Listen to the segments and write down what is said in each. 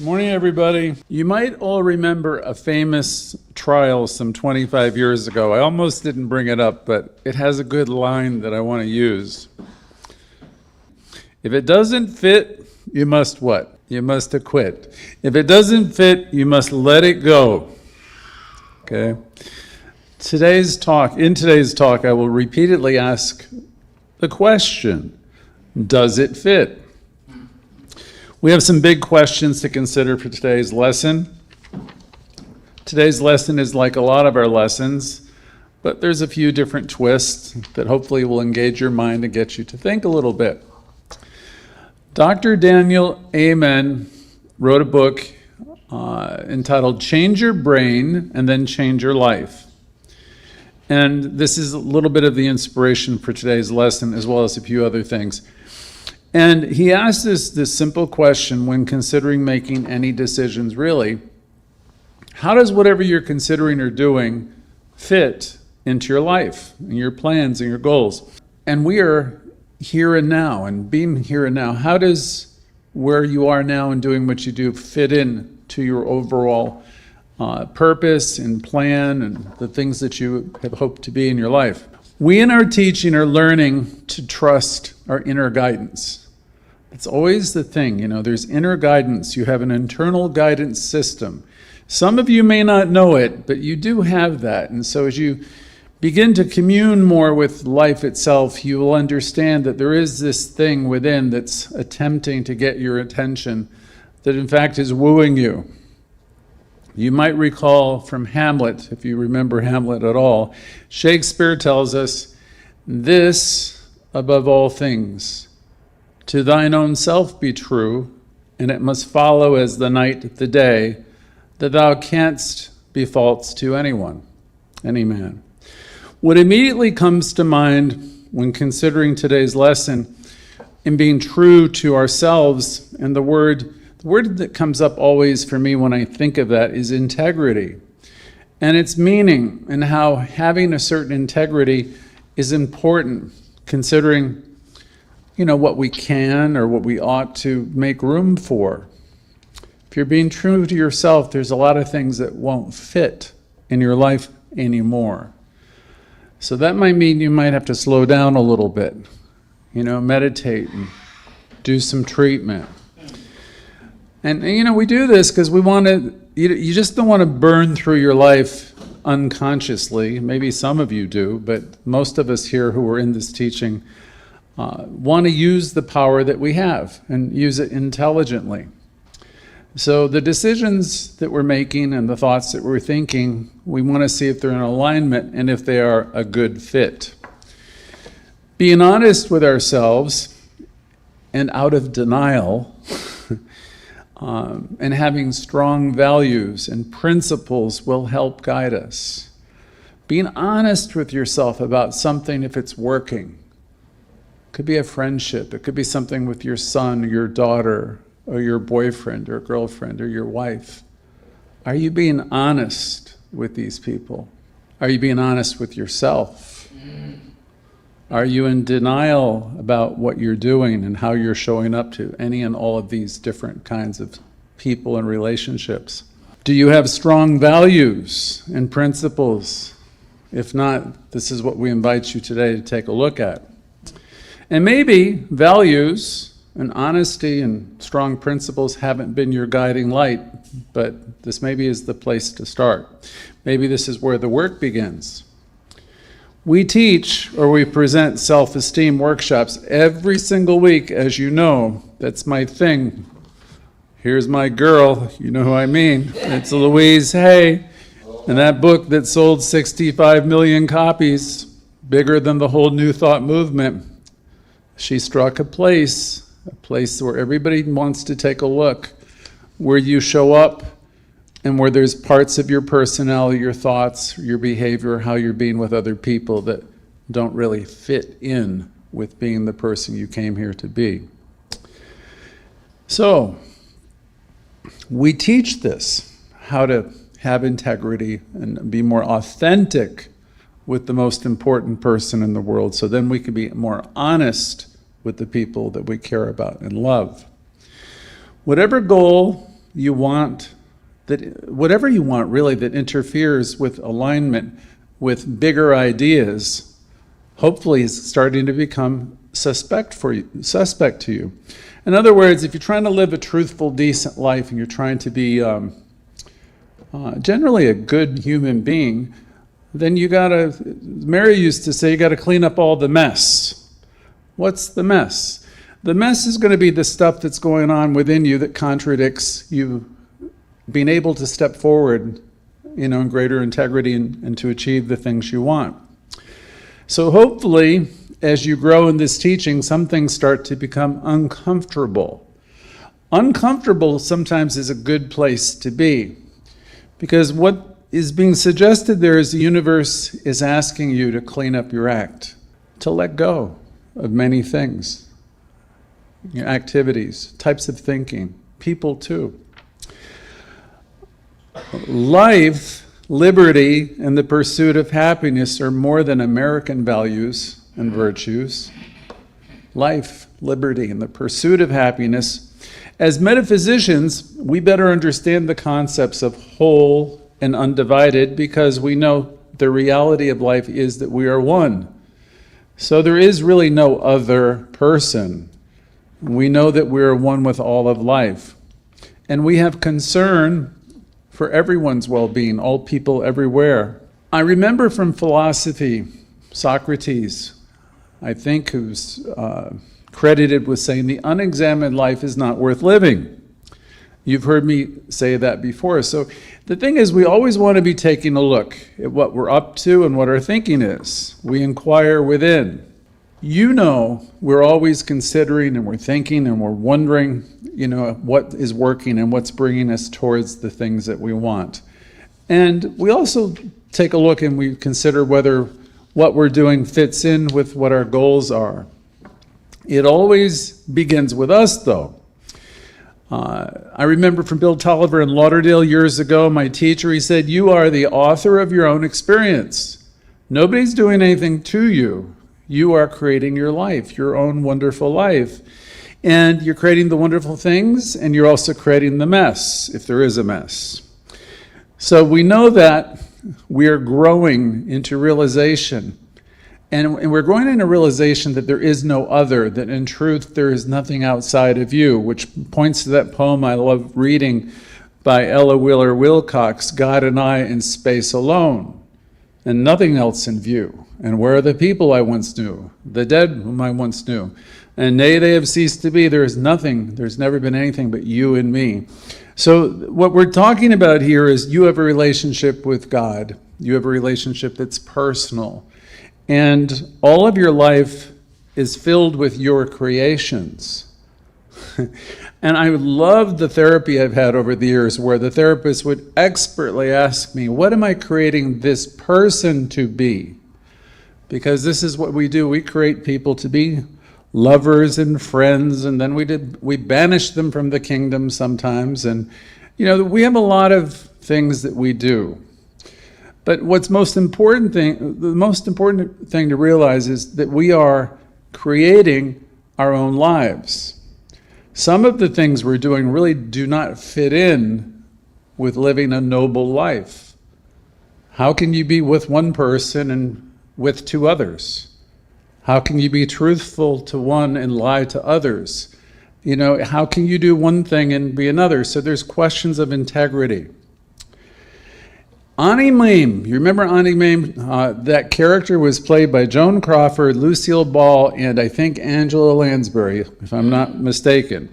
Good morning, everybody. You might all remember a famous trial some 25 years ago. I almost didn't bring it up, but it has a good line that I want to use. If it doesn't fit, you must what? You must acquit. If it doesn't fit, you must let it go. Okay? In today's talk, I will repeatedly ask the question, does it fit? We have some big questions to consider for today's lesson. Today's lesson is like a lot of our lessons, but there's a few different twists that hopefully will engage your mind and get you to think a little bit. Dr. Daniel Amen wrote a book entitled Change Your Brain and Then Change Your Life. And this is a little bit of the inspiration for today's lesson, as well as a few other things. And he asked us this simple question when considering making any decisions, really. How does whatever you're considering or doing fit into your life, and your plans, and your goals? And we are here and now, and being here and now, how does where you are now and doing what you do fit in to your overall purpose and plan and the things that you have hoped to be in your life? We in our teaching are learning to trust our inner guidance. It's always the thing, there's inner guidance. You have an internal guidance system. Some of you may not know it, but you do have that. And so as you begin to commune more with life itself, you will understand that there is this thing within that's attempting to get your attention, that in fact is wooing you. You might recall from Hamlet, if you remember Hamlet at all, Shakespeare tells us, "This above all things, to thine own self be true, and it must follow as the night the day, that thou canst be false to anyone, any man." What immediately comes to mind when considering today's lesson in being true to ourselves, and the word that comes up always for me when I think of that is integrity. And its meaning and how having a certain integrity is important, considering what we can or what we ought to make room for. If you're being true to yourself, there's a lot of things that won't fit in your life anymore. So that might mean you might have to slow down a little bit, meditate and do some treatment. And we do this because we want to, you just don't want to burn through your life unconsciously. Maybe some of you do, but most of us here who are in this teaching want to use the power that we have and use it intelligently. So the decisions that we're making and the thoughts that we're thinking, we want to see if they're in alignment and if they are a good fit. Being honest with ourselves and out of denial and having strong values and principles will help guide us. Being honest with yourself about something if it's working. It could be a friendship. It could be something with your son or your daughter or your boyfriend or girlfriend or your wife. Are you being honest with these people? Are you being honest with yourself? Are you in denial about what you're doing and how you're showing up to any and all of these different kinds of people and relationships? Do you have strong values and principles? If not, this is what we invite you today to take a look at. And maybe values and honesty and strong principles haven't been your guiding light, but this maybe is the place to start. Maybe this is where the work begins. We teach or we present self-esteem workshops every single week, as you know. That's my thing. Here's my girl, you know who I mean. It's Louise Hay. And that book that sold 65 million copies, bigger than the whole New Thought movement. She struck a place where everybody wants to take a look, where you show up and where there's parts of your personality, your thoughts, your behavior, how you're being with other people that don't really fit in with being the person you came here to be. So, we teach this, how to have integrity and be more authentic with the most important person in the world, so then we can be more honest with the people that we care about and love. Whatever goal you want, whatever you want really that interferes with alignment with bigger ideas, hopefully is starting to become suspect to you. In other words, if you're trying to live a truthful, decent life and you're trying to be generally a good human being, then Mary used to say, you gotta clean up all the mess. What's the mess? The mess is going to be the stuff that's going on within you that contradicts you being able to step forward, in greater integrity and to achieve the things you want. So hopefully, as you grow in this teaching, some things start to become uncomfortable. Uncomfortable sometimes is a good place to be, because what is being suggested there is the universe is asking you to clean up your act, to let go of many things. Your activities, types of thinking, people too. Life, liberty, and the pursuit of happiness are more than American values and virtues. Life, liberty, and the pursuit of happiness. As metaphysicians, we better understand the concepts of whole and undivided, because we know the reality of life is that we are one. So there is really no other person. We know that we are one with all of life. And we have concern for everyone's well-being, all people everywhere. I remember from philosophy, Socrates, I think, who's credited with saying, the unexamined life is not worth living. You've heard me say that before. So the thing is, we always want to be taking a look at what we're up to and what our thinking is. We inquire within. We're always considering and we're thinking and we're wondering, what is working and what's bringing us towards the things that we want. And we also take a look and we consider whether what we're doing fits in with what our goals are. It always begins with us, though. I remember from Bill Tolliver in Lauderdale years ago, my teacher, he said, you are the author of your own experience. Nobody's doing anything to you. You are creating your life, your own wonderful life. And you're creating the wonderful things, and you're also creating the mess, if there is a mess. So we know that we are growing into realization. And we're growing into realization that there is no other, that in truth there is nothing outside of you, which points to that poem I love reading by Ella Wheeler Wilcox, God and I in space alone, and nothing else in view. And where are the people I once knew, the dead whom I once knew? And nay, they have ceased to be. There is nothing, there's never been anything but you and me. So what we're talking about here is you have a relationship with God. You have a relationship that's personal. And all of your life is filled with your creations. And I love the therapy I've had over the years where the therapist would expertly ask me, what am I creating this person to be? Because this is what we do. We create people to be lovers and friends, and then we banish them from the kingdom sometimes. And we have a lot of things that we do. But the most important thing to realize is that we are creating our own lives. Some of the things we're doing really do not fit in with living a noble life. How can you be with one person and with two others? How can you be truthful to one and lie to others? How can you do one thing and be another? So there's questions of integrity. Annie Mame, you remember Annie Mame? That character was played by Joan Crawford, Lucille Ball, and I think Angela Lansbury, if I'm not mistaken.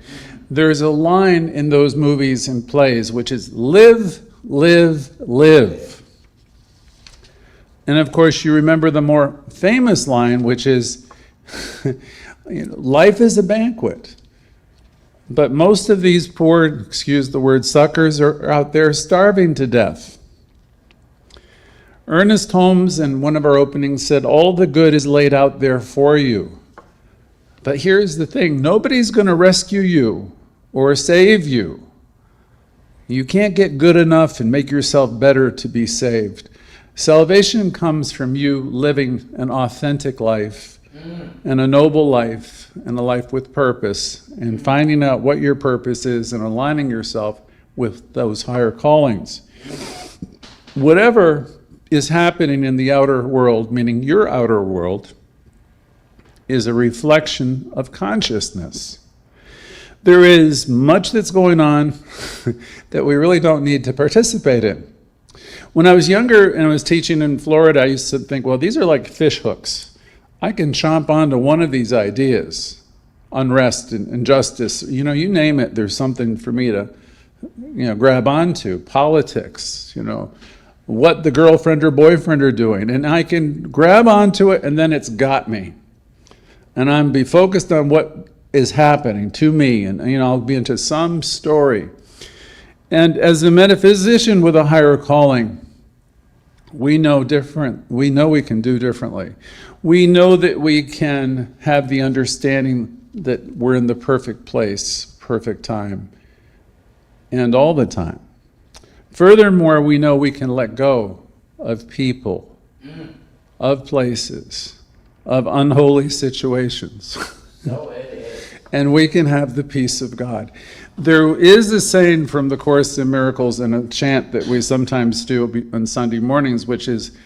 There's a line in those movies and plays which is live, live, live. And of course you remember the more famous line, which is life is a banquet. But most of these poor, excuse the word, suckers are out there starving to death. Ernest Holmes, in one of our openings, said, all the good is laid out there for you. But here's the thing, nobody's going to rescue you or save you. You can't get good enough and make yourself better to be saved. Salvation comes from you living an authentic life and a noble life and a life with purpose, and finding out what your purpose is and aligning yourself with those higher callings. Whatever is happening in the outer world, meaning your outer world, is a reflection of consciousness. There is much that's going on that we really don't need to participate in. When I was younger and I was teaching in Florida, I used to think, well, these are like fish hooks. I can chomp onto one of these ideas, unrest and injustice, you name it, there's something for me to, grab onto. Politics, what the girlfriend or boyfriend are doing, and I can grab onto it, and then it's got me. And I'm be focused on what is happening to me, and I'll be into some story. And as a metaphysician with a higher calling, we know we can do differently. We know that we can have the understanding that we're in the perfect place, perfect time, and all the time. Furthermore, we know we can let go of people, of places, of unholy situations. And we can have the peace of God. There is a saying from the Course in Miracles and a chant that we sometimes do on Sunday mornings, which is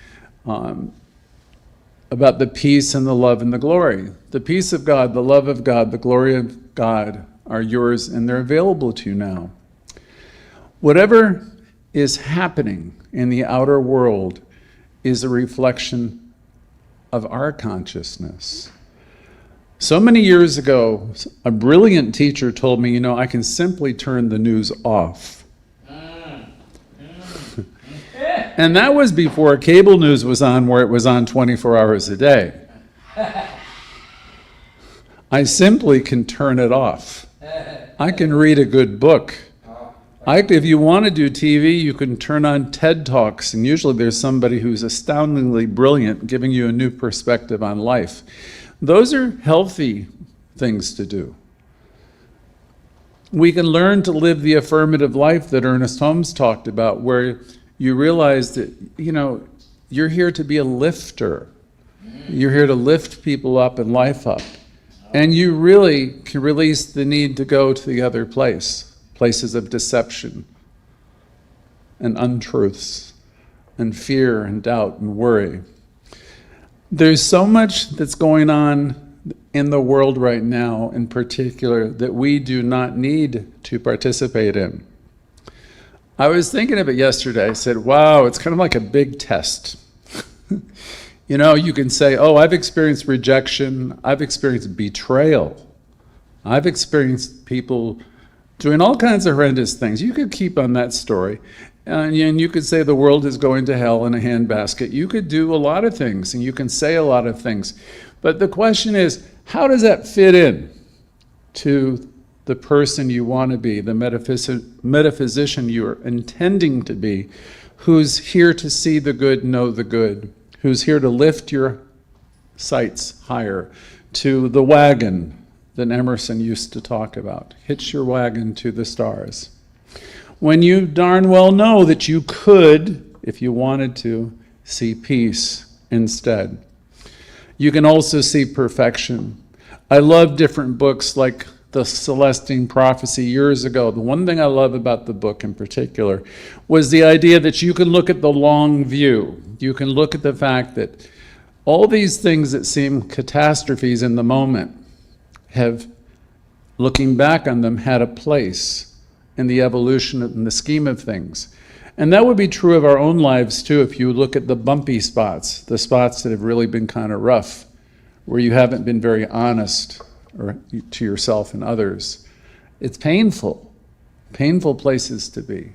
about the peace and the love and the glory. The peace of God, the love of God, the glory of God are yours, and they're available to you now. Whatever is happening in the outer world is a reflection of our consciousness. So many years ago, a brilliant teacher told me, I can simply turn the news off. And that was before cable news was on, where it was on 24 hours a day. I simply can turn it off. I can read a good book. If you want to do TV, you can turn on TED Talks, and usually there's somebody who's astoundingly brilliant giving you a new perspective on life. Those are healthy things to do. We can learn to live the affirmative life that Ernest Holmes talked about, where you realize that, you're here to be a lifter. You're here to lift people up and life up. And you really can release the need to go to the other places of deception and untruths and fear and doubt and worry. There's so much that's going on in the world right now, in particular, that we do not need to participate in. I was thinking of it yesterday. I said, wow, it's kind of like a big test. You can say, oh, I've experienced rejection. I've experienced betrayal. I've experienced people doing all kinds of horrendous things. You could keep on that story. And you could say the world is going to hell in a handbasket. You could do a lot of things, and you can say a lot of things. But the question is, how does that fit in to the person you want to be, the metaphysician you're intending to be, who's here to see the good, know the good, who's here to lift your sights higher, to the wagon that Emerson used to talk about. Hitch your wagon to the stars. When you darn well know that you could, if you wanted to, see peace instead. You can also see perfection. I love different books like The Celestine Prophecy years ago. The one thing I love about the book in particular was the idea that you can look at the long view. You can look at the fact that all these things that seem catastrophes in the moment have, looking back on them, had a place in the evolution and the scheme of things. And that would be true of our own lives too, if you look at the bumpy spots, the spots that have really been kind of rough, where you haven't been very honest or to yourself and others. It's painful places to be.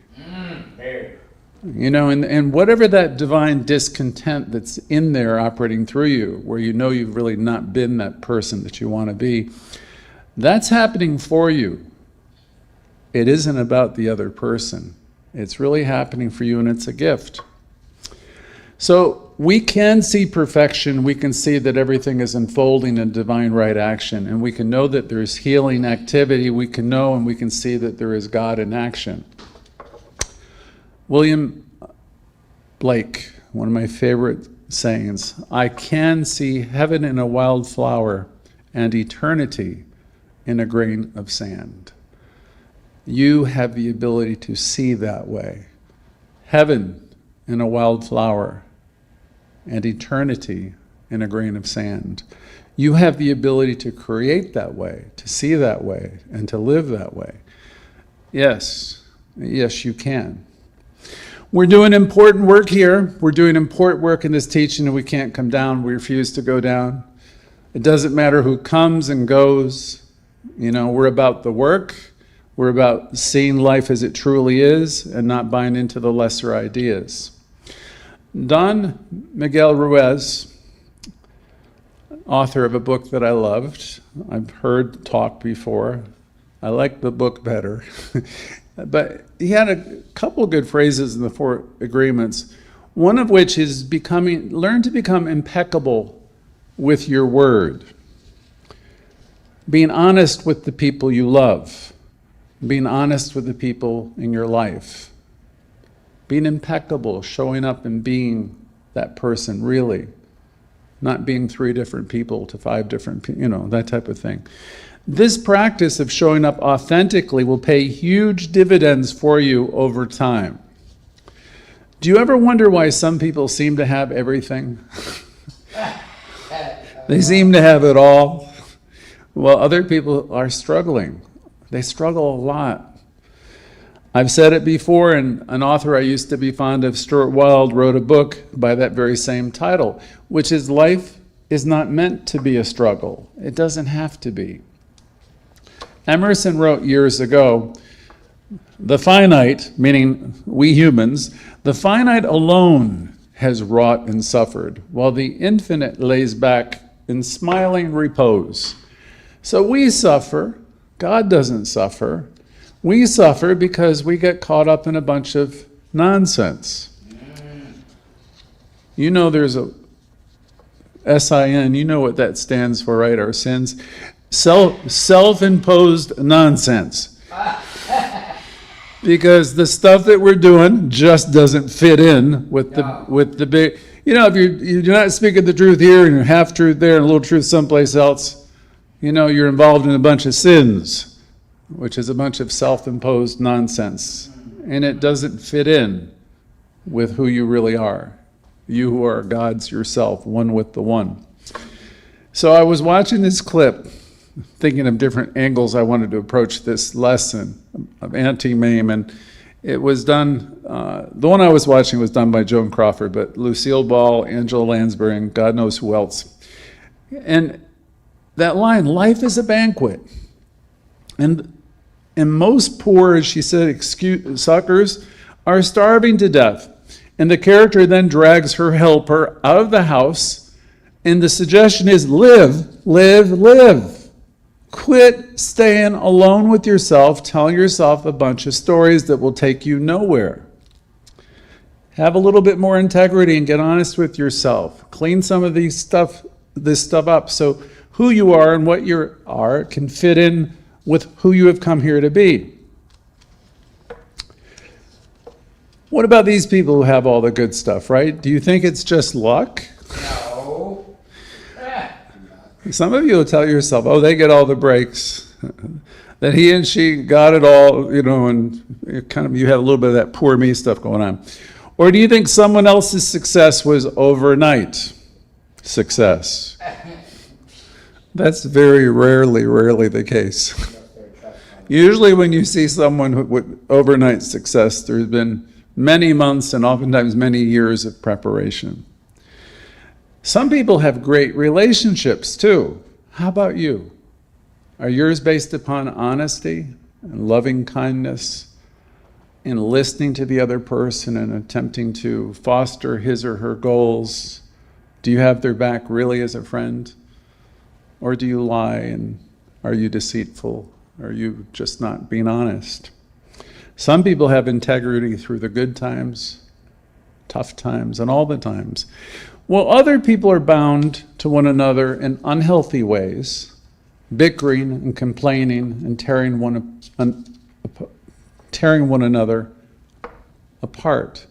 And whatever that divine discontent that's in there operating through you, where you've really not been that person that you want to be, that's happening for you. It isn't about the other person. It's really happening for you, and it's a gift. So we can see perfection. We can see that everything is unfolding in divine right action, and we can know that there's healing activity. We can know and we can see that there is God in action. William Blake, one of my favorite sayings, I can see heaven in a wildflower and eternity in a grain of sand. You have the ability to see that way. Heaven in a wildflower and eternity in a grain of sand. You have the ability to create that way, to see that way, and to live that way. Yes, yes, you can. We're doing important work here. We're doing important work in this teaching, and we can't come down. We refuse to go down. It doesn't matter who comes and goes. You know, we're about the work. We're about seeing life as it truly is and not buying into the lesser ideas. Don Miguel Ruiz, author of a book that I loved, I've heard talk before. I like the book better. But he had a couple of good phrases in the 4 agreements, one of which is learn to become impeccable with your word. Being honest with the people you love. Being honest with the people in your life. Being impeccable, showing up and being that person really. Not being 3 different people to 5 different people, that type of thing. This practice of showing up authentically will pay huge dividends for you over time. Do you ever wonder why some people seem to have everything? They seem to have it all, while other people are struggling. They struggle a lot. I've said it before, and an author I used to be fond of, Stuart Wilde, wrote a book by that very same title, which is Life is Not Meant to Be a Struggle. It doesn't have to be. Emerson wrote years ago, the finite, meaning we humans, the finite alone has wrought and suffered, while the infinite lays back in smiling repose. So we suffer. God doesn't suffer. We suffer because we get caught up in a bunch of nonsense. You know there's a SIN, you know what that stands for, right? Our sins. Self-imposed nonsense. Because the stuff that we're doing just doesn't fit in with the big, if you're not speaking the truth here and you're half truth there and a little truth someplace else, you're involved in a bunch of sins, which is a bunch of self-imposed nonsense. And it doesn't fit in with who you really are. You who are God's yourself, one with the one. So I was watching this clip, thinking of different angles I wanted to approach this lesson of anti-meme, and it was done, the one I was watching was done by Joan Crawford, but Lucille Ball, Angela Lansbury, and God knows who else. And that line, life is a banquet. And most poor, as she said, suckers are starving to death. And the character then drags her helper out of the house, and the suggestion is live, live, live. Quit staying alone with yourself, telling yourself a bunch of stories that will take you nowhere. Have a little bit more integrity and get honest with yourself. Clean some of this stuff up so who you are and what you are can fit in with who you have come here to be. What about these people who have all the good stuff, right? Do you think it's just luck? No. Some of you will tell yourself, oh, they get all the breaks. That he and she got it all, and you have a little bit of that poor me stuff going on. Or do you think someone else's success was overnight success? That's very rarely the case. Usually when you see someone with overnight success, there's been many months and oftentimes many years of preparation. Some people have great relationships too. How about you? Are yours based upon honesty and loving kindness and listening to the other person and attempting to foster his or her goals? Do you have their back really as a friend? Or do you lie, and are you deceitful? Are you just not being honest? Some people have integrity through the good times, tough times, and all the times. Well, other people are bound to one another in unhealthy ways, bickering and complaining and tearing one another apart.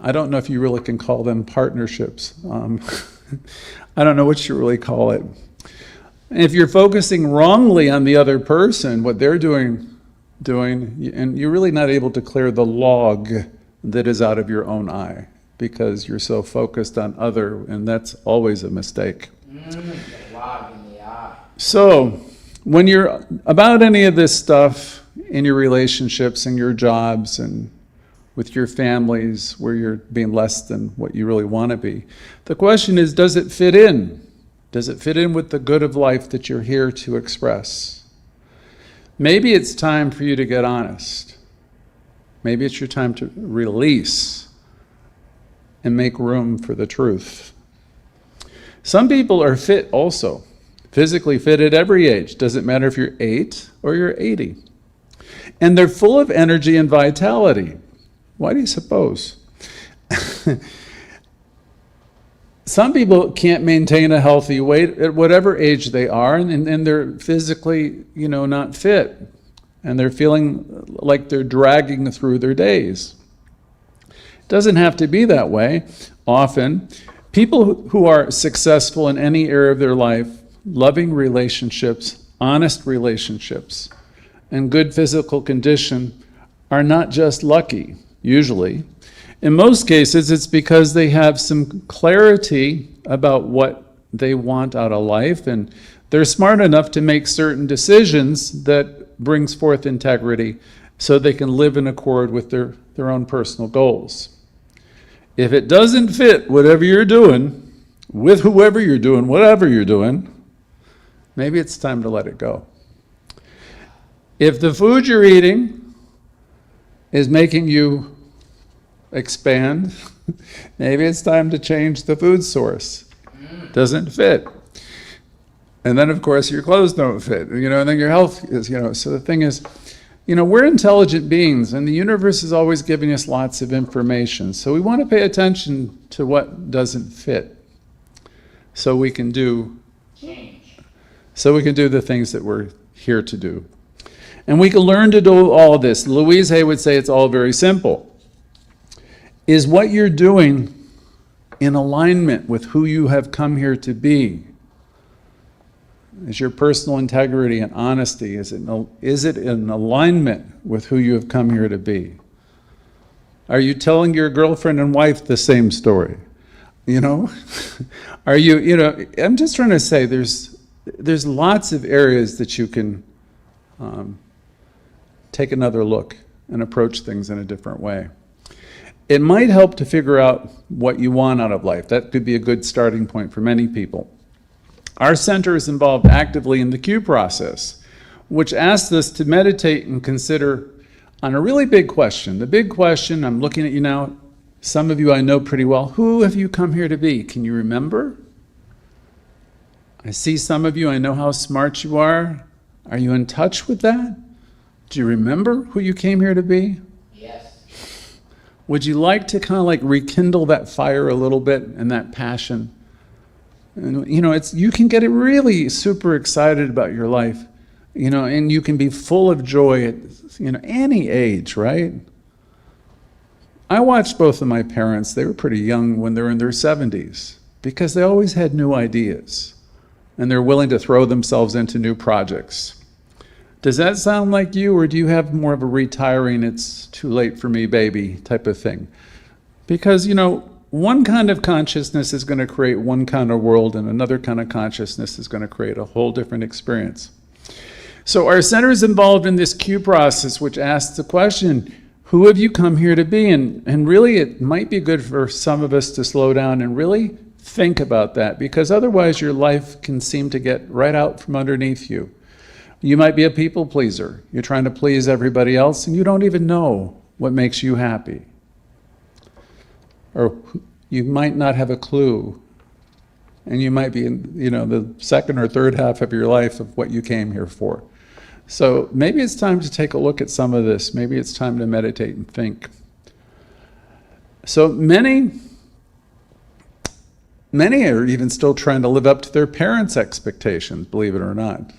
I don't know if you really can call them partnerships. I don't know what you really call it. And if you're focusing wrongly on the other person, what they're doing, and you're really not able to clear the log that is out of your own eye because you're so focused on other, and that's always a mistake. The log in the eye. So, when you're about any of this stuff in your relationships and your jobs and with your families where you're being less than what you really want to be, the question is, does it fit in? Does it fit in with the good of life that you're here to express? Maybe it's time for you to get honest. Maybe it's your time to release and make room for the truth. Some people are fit also, physically fit at every age. Doesn't matter if you're 8 or you're 80. And they're full of energy and vitality. Why do you suppose? Some people can't maintain a healthy weight at whatever age they are, and they're physically, not fit. And they're feeling like they're dragging through their days. It doesn't have to be that way. Often, people who are successful in any area of their life, loving relationships, honest relationships, and good physical condition are not just lucky, usually. In most cases, it's because they have some clarity about what they want out of life, and they're smart enough to make certain decisions that brings forth integrity so they can live in accord with their own personal goals. If it doesn't fit whatever you're doing, with whoever you're doing, whatever you're doing, maybe it's time to let it go. If the food you're eating is making you expand, maybe it's time to change the food source. Doesn't fit. And then, of course, your clothes don't fit, and then your health is, so the thing is, we're intelligent beings, and the universe is always giving us lots of information. So we want to pay attention to what doesn't fit so we can do the things that we're here to do. And we can learn to do all of this. Louise Hay would say it's all very simple. Is what you're doing in alignment with who you have come here to be? Is your personal integrity and honesty, is it in alignment with who you have come here to be? Are you telling your girlfriend and wife the same story? Are you, I'm just trying to say there's lots of areas that you can take another look and approach things in a different way. It might help to figure out what you want out of life. That could be a good starting point for many people. Our center is involved actively in the Q process, which asks us to meditate and consider on a really big question. The big question, I'm looking at you now, some of you I know pretty well. Who have you come here to be? Can you remember? I see some of you, I know how smart you are. Are you in touch with that? Do you remember who you came here to be? Yes. Would you like to kind of rekindle that fire a little bit and that passion? And you can get really super excited about your life, and you can be full of joy at any age, right? I watched both of my parents. They were pretty young when they were in their 70s because they always had new ideas and they're willing to throw themselves into new projects. Does that sound like you, or do you have more of a retiring, it's too late for me, baby type of thing? Because, one kind of consciousness is going to create one kind of world, and another kind of consciousness is going to create a whole different experience. So our center is involved in this Q process, which asks the question, who have you come here to be? And really, it might be good for some of us to slow down and really think about that, because otherwise your life can seem to get right out from underneath you. You might be a people pleaser. You're trying to please everybody else, and you don't even know what makes you happy. Or you might not have a clue, and you might be in, the second or third half of your life of what you came here for. So maybe it's time to take a look at some of this. Maybe it's time to meditate and think. So many are even still trying to live up to their parents' expectations, believe it or not.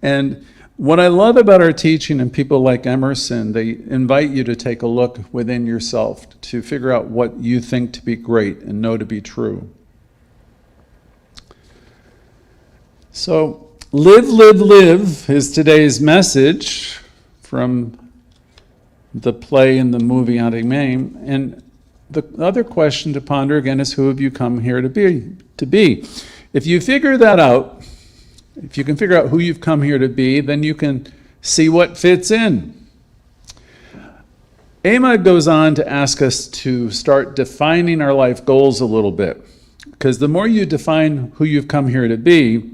And what I love about our teaching and people like Emerson, they invite you to take a look within yourself to figure out what you think to be great and know to be true. So, live, live, live is today's message from the play and the movie Haunting Maine. And the other question to ponder again is, who have you come here to be? If you figure that out, if you can figure out who you've come here to be, then you can see what fits in. Emma goes on to ask us to start defining our life goals a little bit. Because the more you define who you've come here to be,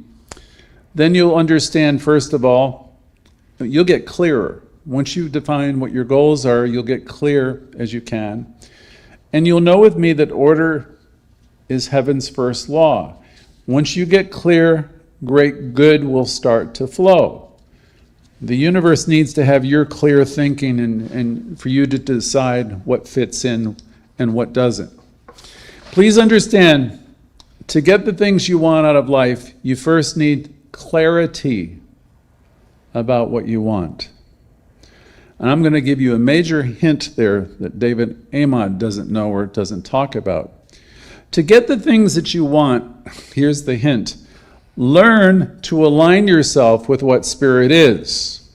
then you'll understand, first of all, you'll get clearer. Once you define what your goals are, you'll get clear as you can. And you'll know with me that order is heaven's first law. Once you get clear, great good will start to flow. The universe needs to have your clear thinking and for you to decide what fits in and what doesn't. Please understand, to get the things you want out of life, you first need clarity about what you want. And I'm going to give you a major hint there that David Amod doesn't know or doesn't talk about. To get the things that you want, here's the hint. Learn to align yourself with what spirit is.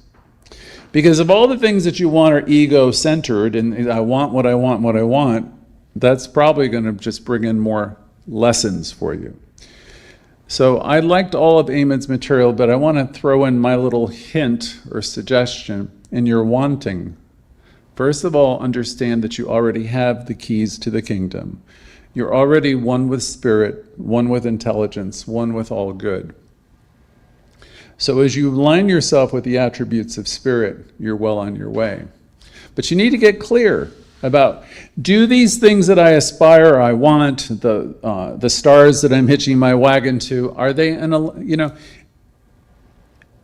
Because if all the things that you want are ego-centered, and I want what I want, what I want, that's probably going to just bring in more lessons for you. So I liked all of Eamon's material, but I want to throw in my little hint or suggestion in your wanting. First of all, understand that you already have the keys to the kingdom. You're already one with spirit, one with intelligence, one with all good. So as you align yourself with the attributes of spirit, you're well on your way. But you need to get clear about, do these things that I aspire, I want, the stars that I'm hitching my wagon to, are they,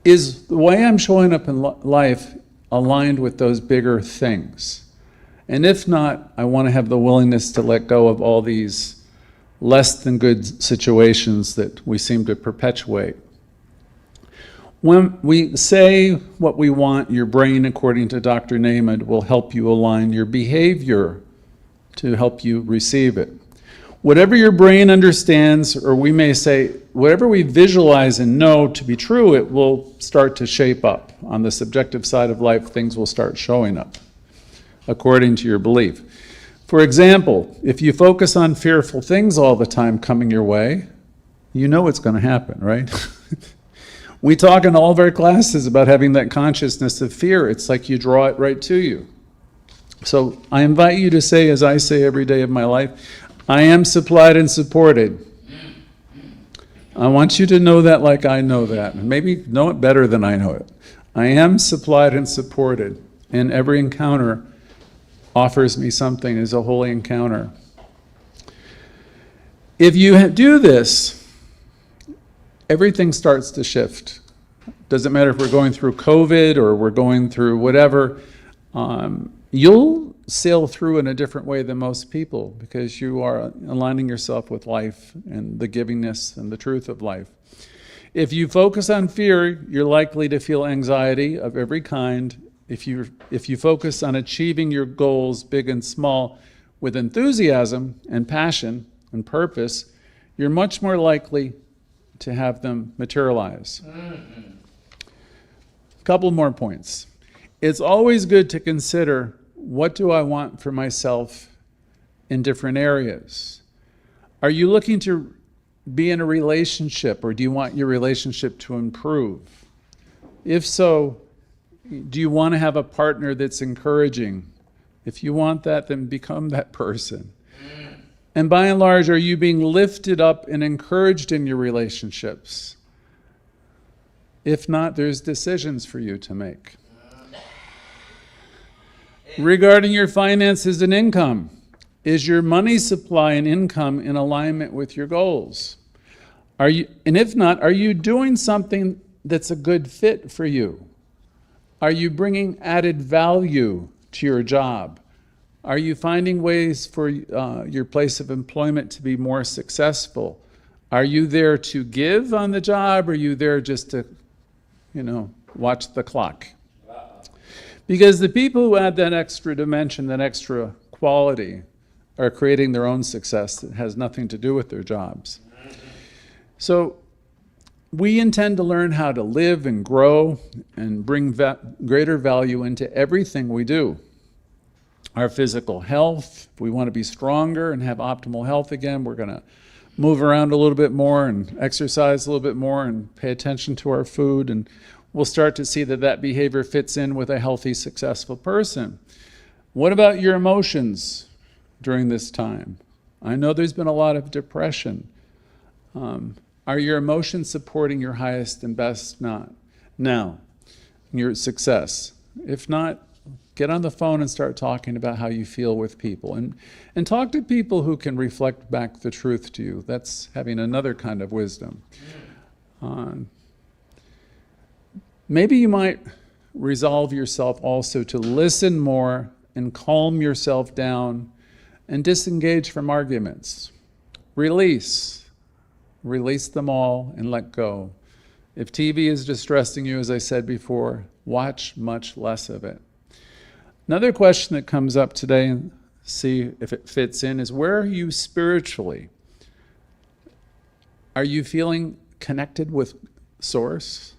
is the way I'm showing up in life aligned with those bigger things? And if not, I want to have the willingness to let go of all these less than good situations that we seem to perpetuate. When we say what we want, your brain, according to Dr. Naaman, will help you align your behavior to help you receive it. Whatever your brain understands, or we may say, whatever we visualize and know to be true, it will start to shape up. On the subjective side of life, things will start showing up according to your belief. For example, if you focus on fearful things all the time coming your way, you know what's going to happen, right? We talk in all of our classes about having that consciousness of fear. It's like you draw it right to you. So I invite you to say, as I say every day of my life, I am supplied and supported. I want you to know that like I know that, and maybe know it better than I know it. I am supplied and supported, and every encounter offers me something as a holy encounter. If you do this, everything starts to shift. Doesn't matter if we're going through COVID or we're going through whatever, you'll sail through in a different way than most people because you are aligning yourself with life and the givingness and the truth of life. If you focus on fear, you're likely to feel anxiety of every kind. If you focus on achieving your goals, big and small, with enthusiasm and passion and purpose, you're much more likely to have them materialize. A couple more points. It's always good to consider, what do I want for myself in different areas? Are you looking to be in a relationship, or do you want your relationship to improve? If so, do you want to have a partner that's encouraging? If you want that, then become that person. And by and large, are you being lifted up and encouraged in your relationships? If not, there's decisions for you to make. Regarding your finances and income, is your money supply and income in alignment with your goals? And if not, are you doing something that's a good fit for you? Are you bringing added value to your job? Are you finding ways for your place of employment to be more successful? Are you there to give on the job, or are you there just to, watch the clock? Because the people who add that extra dimension, that extra quality, are creating their own success that has nothing to do with their jobs. So We intend to learn how to live and grow and bring greater value into everything we do. Our physical health, if we want to be stronger and have optimal health again, we're going to move around a little bit more and exercise a little bit more and pay attention to our food, and we'll start to see that that behavior fits in with a healthy, successful person. What about your emotions during this time? I know there's been a lot of depression. Are your emotions supporting your highest and best now, your success? If not, get on the phone and start talking about how you feel with people. And talk to people who can reflect back the truth to you. That's having another kind of wisdom. Maybe you might resolve yourself also to listen more and calm yourself down and disengage from arguments. Release them all and let go. If TV is distressing you, as I said before, watch much less of it. Another question that comes up today, and see if it fits in, is where are you spiritually? Are you feeling connected with Source?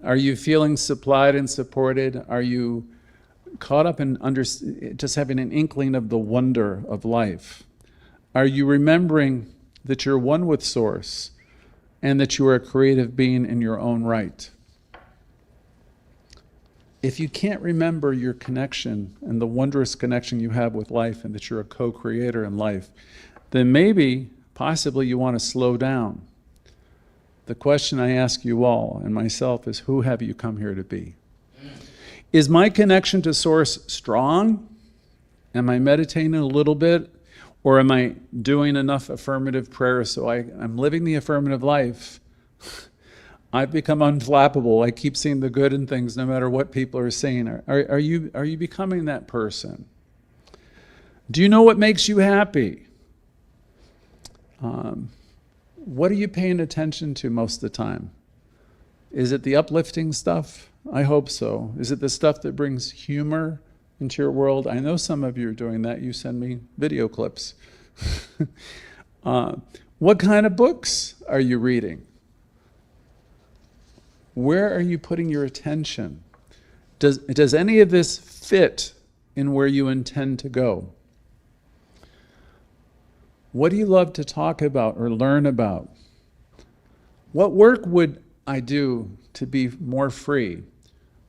Are you feeling supplied and supported? Are you caught up in just having an inkling of the wonder of life? Are you remembering that you're one with Source and that you are a creative being in your own right? If you can't remember your connection and the wondrous connection you have with life and that you're a co-creator in life, then maybe, possibly you want to slow down. The question I ask you all and myself is, who have you come here to be? Is my connection to Source strong? Am I meditating a little bit? Or am I doing enough affirmative prayer so I'm living the affirmative life? I've become unflappable. I keep seeing the good in things no matter what people are saying. Are you becoming that person? Do you know what makes you happy? What are you paying attention to most of the time? Is it the uplifting stuff? I hope so. Is it the stuff that brings humor into your world? I know some of you are doing that. You send me video clips. What kind of books are you reading? Where are you putting your attention? Does any of this fit in where you intend to go? What do you love to talk about or learn about? What work would I do to be more free?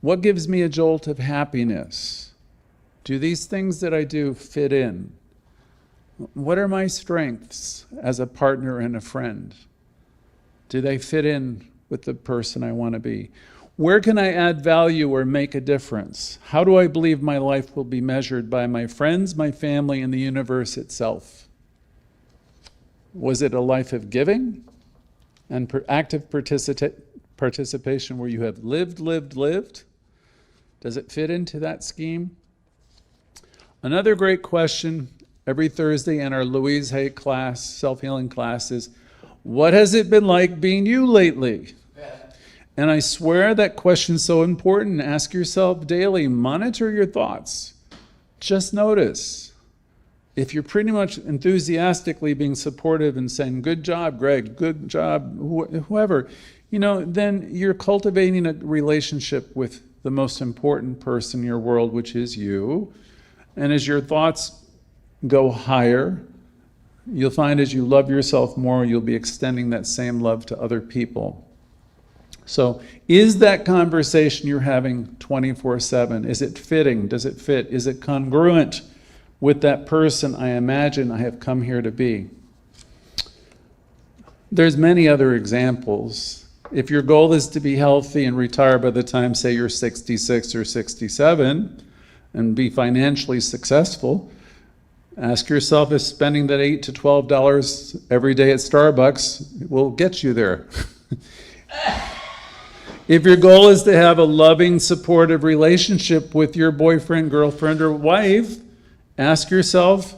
What gives me a jolt of happiness? Do these things that I do fit in? What are my strengths as a partner and a friend? Do they fit in with the person I want to be? Where can I add value or make a difference? How do I believe my life will be measured by my friends, my family, and the universe itself? Was it a life of giving and active participation where you have lived? Does it fit into that scheme? Another great question every Thursday in our Louise Hay class, self-healing class, is, what has it been like being you lately? And I swear that question's so important. Ask yourself daily, monitor your thoughts. Just notice. If you're pretty much enthusiastically being supportive and saying, good job, Greg, good job, whoever, then you're cultivating a relationship with the most important person in your world, which is you. And as your thoughts go higher, you'll find as you love yourself more, you'll be extending that same love to other people. So is that conversation you're having 24/7, is it fitting? Does it fit? Is it congruent with that person I imagine I have come here to be? There's many other examples. If your goal is to be healthy and retire by the time, say, you're 66 or 67 and be financially successful, ask yourself if spending that $8 to $12 every day at Starbucks will get you there. If your goal is to have a loving, supportive relationship with your boyfriend, girlfriend, or wife, ask yourself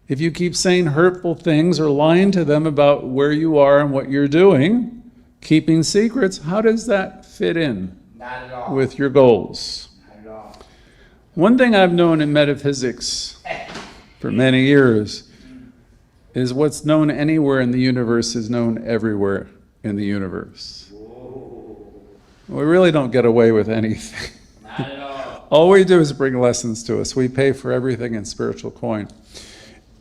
if you keep saying hurtful things or lying to them about where you are and what you're doing, keeping secrets, how does that fit in Not at all. with your goals? Not at all. One thing I've known in metaphysics for many years is what's known anywhere in the universe is known everywhere. in the universe. We really don't get away with anything. Not at all. All we do is bring lessons to us. We pay for everything in spiritual coin.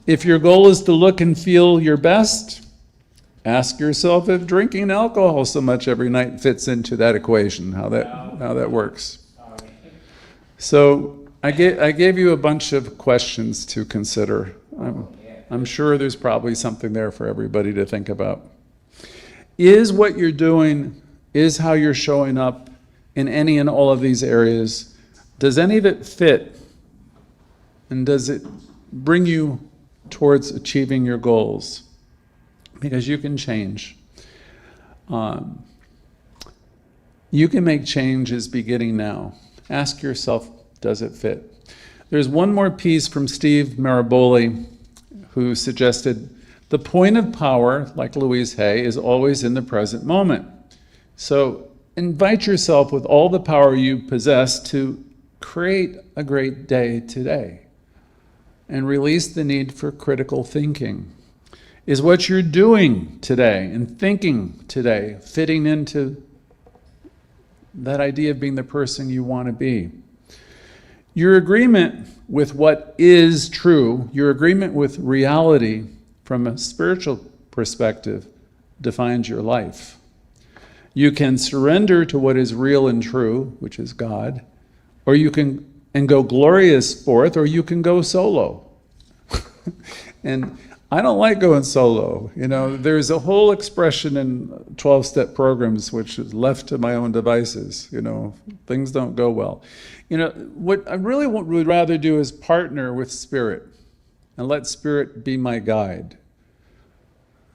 If your goal is to look and feel your best, ask yourself if drinking alcohol so much every night fits into that equation, how that works. Sorry. So I gave you a bunch of questions to consider. I'm sure there's probably something there for everybody to think about. Is what you're doing, is how you're showing up in any and all of these areas, does any of it fit? And does it bring you towards achieving your goals? Because you can change. You can make changes beginning now. Ask yourself, does it fit? There's one more piece from Steve Maraboli, who suggested the point of power, like Louise Hay, is always in the present moment. So invite yourself with all the power you possess to create a great day today and release the need for critical thinking. Is what you're doing today and thinking today fitting into that idea of being the person you want to be? Your agreement with what is true, your agreement with reality from a spiritual perspective defines your life. You can surrender to what is real and true, which is God, or you can go glorious forth, or you can go solo. And I don't like going solo. You know, there's a whole expression in 12-step programs which is left to my own devices. You know, things don't go well. You know, what I really would rather do is partner with Spirit and let Spirit be my guide.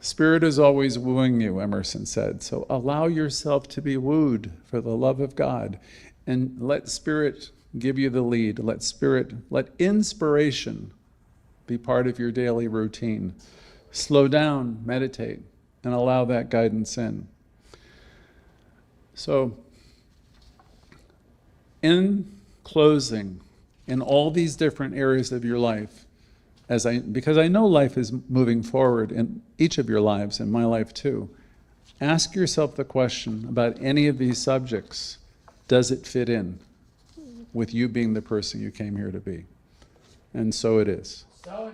Spirit is always wooing you, Emerson said. So allow yourself to be wooed for the love of God and let Spirit give you the lead. Let inspiration be part of your daily routine. Slow down, meditate, and allow that guidance in. So, in closing, in all these different areas of your life, because I know life is moving forward in each of your lives, in my life too, ask yourself the question about any of these subjects. Does it fit in with you being the person you came here to be? And so it is. So